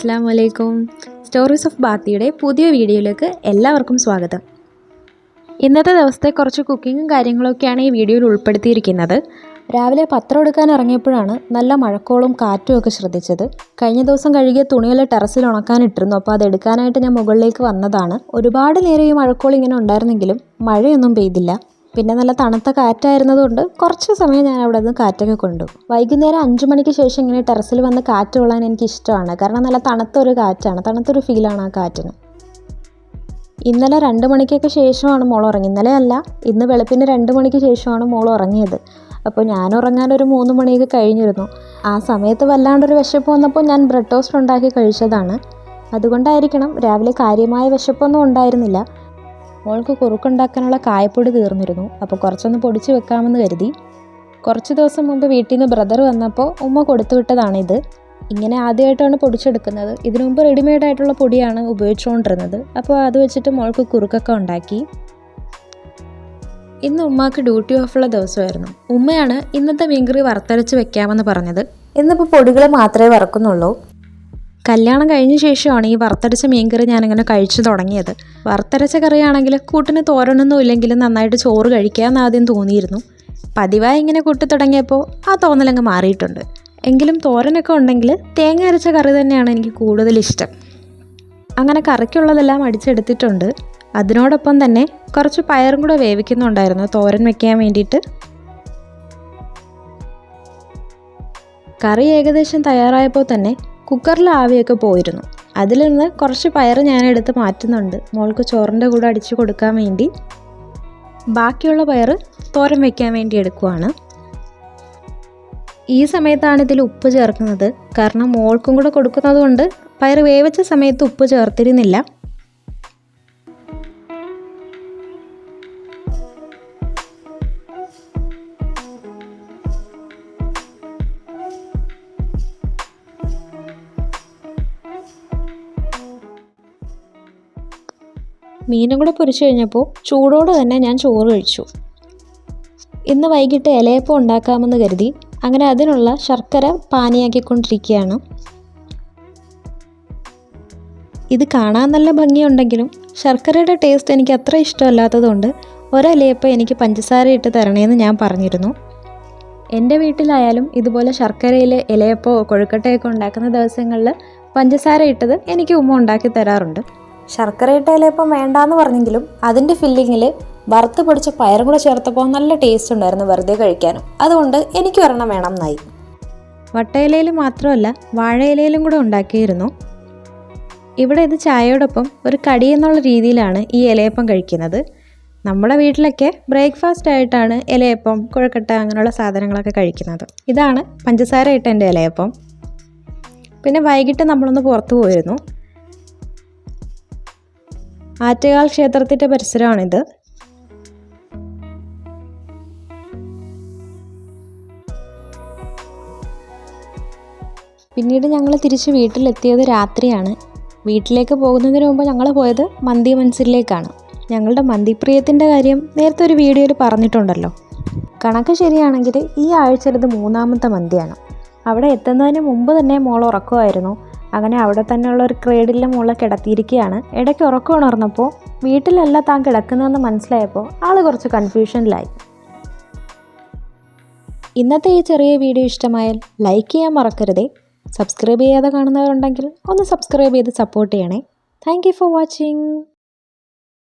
അസ്സലാമു അലൈക്കും. Stories of ബാത്തിയുടെ പുതിയ വീഡിയോയിലേക്ക് എല്ലാവർക്കും സ്വാഗതം. ഇന്നത്തെ ദിവസത്തെ കുറച്ച് കുക്കിങ്ങും കാര്യങ്ങളൊക്കെയാണ് ഈ വീഡിയോയിൽ ഉൾപ്പെടുത്തിയിരിക്കുന്നത്. രാവിലെ പത്രം എടുക്കാൻ ഇറങ്ങിയപ്പോഴാണ് നല്ല മഴക്കോളും കാറ്റും ഒക്കെ ശ്രദ്ധിച്ചത്. കഴിഞ്ഞ ദിവസം കഴുകിയ തുണികൾ ടെറസിൽ ഉണക്കാനിട്ടിരുന്നു. അപ്പോൾ അത് എടുക്കാനായിട്ട് ഞാൻ മുകളിലേക്ക് വന്നതാണ്. ഒരുപാട് നേരം ഈ മഴക്കോൾ ഇങ്ങനെ ഉണ്ടായിരുന്നെങ്കിലും മഴയൊന്നും പെയ്തില്ല. പിന്നെ നല്ല തണുത്ത കാറ്റായിരുന്നതുകൊണ്ട് കുറച്ച് സമയം ഞാൻ അവിടെ നിന്ന് കാറ്റൊക്കെ കൊണ്ടു. വൈകുന്നേരം 5 മണിക്ക് ശേഷം ഇങ്ങനെ ടെറസിൽ വന്ന് കാറ്റ് കൊള്ളാൻ എനിക്ക് ഇഷ്ടമാണ്. കാരണം നല്ല തണുത്തൊരു കാറ്റാണ്, തണുത്തൊരു ഫീലാണ് ആ കാറ്റിന്. ഇന്നലെ 2 മണിക്കൊക്കെ ശേഷമാണ് മോൾ ഉറങ്ങി. ഇന്നലെ അല്ല, ഇന്ന് വെളുപ്പിന് 2 മണിക്ക് ശേഷമാണ് മോൾ ഉറങ്ങിയത്. അപ്പോൾ ഞാൻ ഉറങ്ങാനൊരു 3 മണിയൊക്കെ കഴിഞ്ഞിരുന്നു. ആ സമയത്ത് വല്ലാണ്ടൊരു വിശപ്പ് വന്നപ്പോൾ ഞാൻ ബ്രെഡ് ടോസ്റ്റ് ഉണ്ടാക്കി കഴിച്ചതാണ്. അതുകൊണ്ടായിരിക്കണം രാവിലെ കാര്യമായ വിശപ്പൊന്നും ഉണ്ടായിരുന്നില്ല. മോൾക്ക് കുറുക്കുണ്ടാക്കാനുള്ള കായപ്പൊടി തീർന്നിരുന്നു. അപ്പോൾ കുറച്ചൊന്ന് പൊടിച്ച് വെക്കാമെന്ന് കരുതി. കുറച്ച് ദിവസം മുമ്പ് വീട്ടിൽ നിന്ന് ബ്രദർ വന്നപ്പോൾ ഉമ്മ കൊടുത്തു വിട്ടതാണിത്. ഇങ്ങനെ ആദ്യമായിട്ടാണ് പൊടിച്ചെടുക്കുന്നത്. ഇതിനു മുമ്പ് റെഡിമെയ്ഡ് ആയിട്ടുള്ള പൊടിയാണ് ഉപയോഗിച്ചുകൊണ്ടിരുന്നത്. അപ്പോൾ അത് വെച്ചിട്ട് മോൾക്ക് കുറുക്കൊക്കെ ഉണ്ടാക്കി. ഇന്ന് ഉമ്മാക്ക് ഡ്യൂട്ടി ഓഫുള്ള ദിവസമായിരുന്നു. ഉമ്മയാണ് ഇന്നത്തെ മീൻകറി വറുത്തരച്ച് വെക്കാമെന്ന് പറഞ്ഞത്. ഇന്നിപ്പോൾ പൊടികൾ മാത്രമേ വറക്കുന്നുള്ളൂ. കല്യാണം കഴിഞ്ഞ ശേഷമാണ് ഈ വറുത്തരച്ച മീൻകറി ഞാനിങ്ങനെ കഴിച്ചു തുടങ്ങിയത്. വറുത്തരച്ച കറിയാണെങ്കിൽ കൂട്ടിന് തോരനൊന്നും ഇല്ലെങ്കിലും നന്നായിട്ട് ചോറ് കഴിക്കാമെന്ന് ആദ്യം തോന്നിയിരുന്നു. പതിവായി ഇങ്ങനെ കൂട്ടി തുടങ്ങിയപ്പോൾ ആ തോന്നലങ്ങ് മാറിയിട്ടുണ്ട്. എങ്കിലും തോരനൊക്കെ ഉണ്ടെങ്കിൽ തേങ്ങ അരച്ച കറി തന്നെയാണ് എനിക്ക് കൂടുതൽ ഇഷ്ടം. അങ്ങനെ കറിക്കുള്ളതെല്ലാം അടിച്ചെടുത്തിട്ടുണ്ട്. അതിനോടൊപ്പം തന്നെ കുറച്ച് പയറും കൂടെ വേവിക്കുന്നുണ്ടായിരുന്നു തോരൻ വെക്കാൻ വേണ്ടിയിട്ട്. കറി ഏകദേശം തയ്യാറായപ്പോൾ തന്നെ കുക്കറിൽ ആവിയൊക്കെ പോയിരുന്നു. അതിൽ നിന്ന് കുറച്ച് പയർ ഞാനെടുത്ത് മാറ്റുന്നുണ്ട്, മോൾക്ക് ചോറിൻ്റെ കൂടെ അടിച്ചു കൊടുക്കാൻ വേണ്ടി. ബാക്കിയുള്ള പയർ തോരൻ വയ്ക്കാൻ വേണ്ടി എടുക്കുവാണ്. ഈ സമയത്താണ് ഇതിൽ ഉപ്പ് ചേർക്കുന്നത്. കാരണം മോൾക്കും കൂടെ കൊടുക്കുന്നത് കൊണ്ട് പയർ വേവിച്ച സമയത്ത് ഉപ്പ് ചേർത്തിരുന്നില്ല. മീനും കൂടെ പൊരിച്ചു കഴിഞ്ഞപ്പോൾ ചൂടോടെ തന്നെ ഞാൻ ചോറ് കഴിച്ചു. ഇന്ന് വൈകിട്ട് ഇലയപ്പം ഉണ്ടാക്കാമെന്ന് കരുതി. അങ്ങനെ അതിനുള്ള ശർക്കര പാനിയാക്കിക്കൊണ്ടിരിക്കുകയാണ്. ഇത് കാണാൻ നല്ല ഭംഗിയുണ്ടെങ്കിലും ശർക്കരയുടെ ടേസ്റ്റ് എനിക്ക് അത്ര ഇഷ്ടമല്ലാത്തതുകൊണ്ട് ഒരിലയപ്പം എനിക്ക് പഞ്ചസാര ഇട്ട് തരണേന്ന് ഞാൻ പറഞ്ഞിരുന്നു. എൻ്റെ വീട്ടിലായാലും ഇതുപോലെ ശർക്കരയിൽ ഇലയപ്പോ കൊഴുക്കട്ടയൊക്കെ ഉണ്ടാക്കുന്ന ദിവസങ്ങളിൽ പഞ്ചസാര ഇട്ടത് എനിക്ക് ഉമ്മ ഉണ്ടാക്കി തരാറുണ്ട്. ശർക്കര ഇട്ട ഇലയപ്പം വേണ്ടാന്ന് പറഞ്ഞെങ്കിലും അതിൻ്റെ ഫില്ലിങ്ങിൽ വറുത്ത് പൊടിച്ച പയറും കൂടെ ചേർത്തപ്പോൾ നല്ല ടേസ്റ്റ് ഉണ്ടായിരുന്നു വെറുതെ കഴിക്കാനും. അതുകൊണ്ട് എനിക്ക് ഒരെണ്ണം വേണം എന്നായി. വട്ടയിലയിൽ മാത്രമല്ല വാഴയിലയിലും കൂടെ ഉണ്ടാക്കിയിരുന്നു. ഇവിടെ ഇത് ചായയോടൊപ്പം ഒരു കടി എന്നുള്ള രീതിയിലാണ് ഈ ഇലയപ്പം കഴിക്കുന്നത്. നമ്മുടെ വീട്ടിലൊക്കെ ബ്രേക്ക്ഫാസ്റ്റ് ആയിട്ടാണ് ഇലയപ്പം, കുഴക്കട്ട അങ്ങനെയുള്ള സാധനങ്ങളൊക്കെ കഴിക്കുന്നത്. ഇതാണ് പഞ്ചസാര ഇട്ട എൻ്റെ ഇലയപ്പം. പിന്നെ വൈകിട്ട് നമ്മളൊന്ന് പുറത്തു പോയിരുന്നു. ആറ്റുകാൽ ക്ഷേത്രത്തിൻ്റെ പരിസരമാണിത്. പിന്നീട് ഞങ്ങൾ തിരിച്ച് വീട്ടിലെത്തിയത് രാത്രിയാണ്. വീട്ടിലേക്ക് പോകുന്നതിന് മുമ്പ് ഞങ്ങൾ പോയത് മന്തി മൻസിലിലേക്കാണ്. ഞങ്ങളുടെ മന്തിപ്രിയത്തിൻ്റെ കാര്യം നേരത്തെ ഒരു വീഡിയോയിൽ പറഞ്ഞിട്ടുണ്ടല്ലോ. കണക്ക് ശരിയാണെങ്കിൽ ഈ ആഴ്ചയിലത് 3ാമത്തെ മന്തിയാണ്. അവിടെ എത്തുന്നതിന് മുമ്പ് തന്നെ മോൾ ഉറക്കമായിരുന്നു. അങ്ങനെ അവിടെ തന്നെയുള്ള ഒരു ക്രേഡിലെ മോളെ കിടത്തിയിരിക്കുകയാണ്. ഇടയ്ക്ക് ഉറക്കം ഉണർന്നപ്പോൾ വീട്ടിലല്ല താൻ കിടക്കുന്നതെന്ന് മനസ്സിലായപ്പോൾ ആൾ കുറച്ച് കൺഫ്യൂഷനിലായി. ഇന്നത്തെ ഈ ചെറിയ വീഡിയോ ഇഷ്ടമായാൽ ലൈക്ക് ചെയ്യാൻ മറക്കരുതേ. സബ്സ്ക്രൈബ് ചെയ്യാതെ കാണുന്നവരുണ്ടെങ്കിൽ ഒന്ന് സബ്സ്ക്രൈബ് ചെയ്ത് സപ്പോർട്ട് ചെയ്യണേ. Thank you for watching.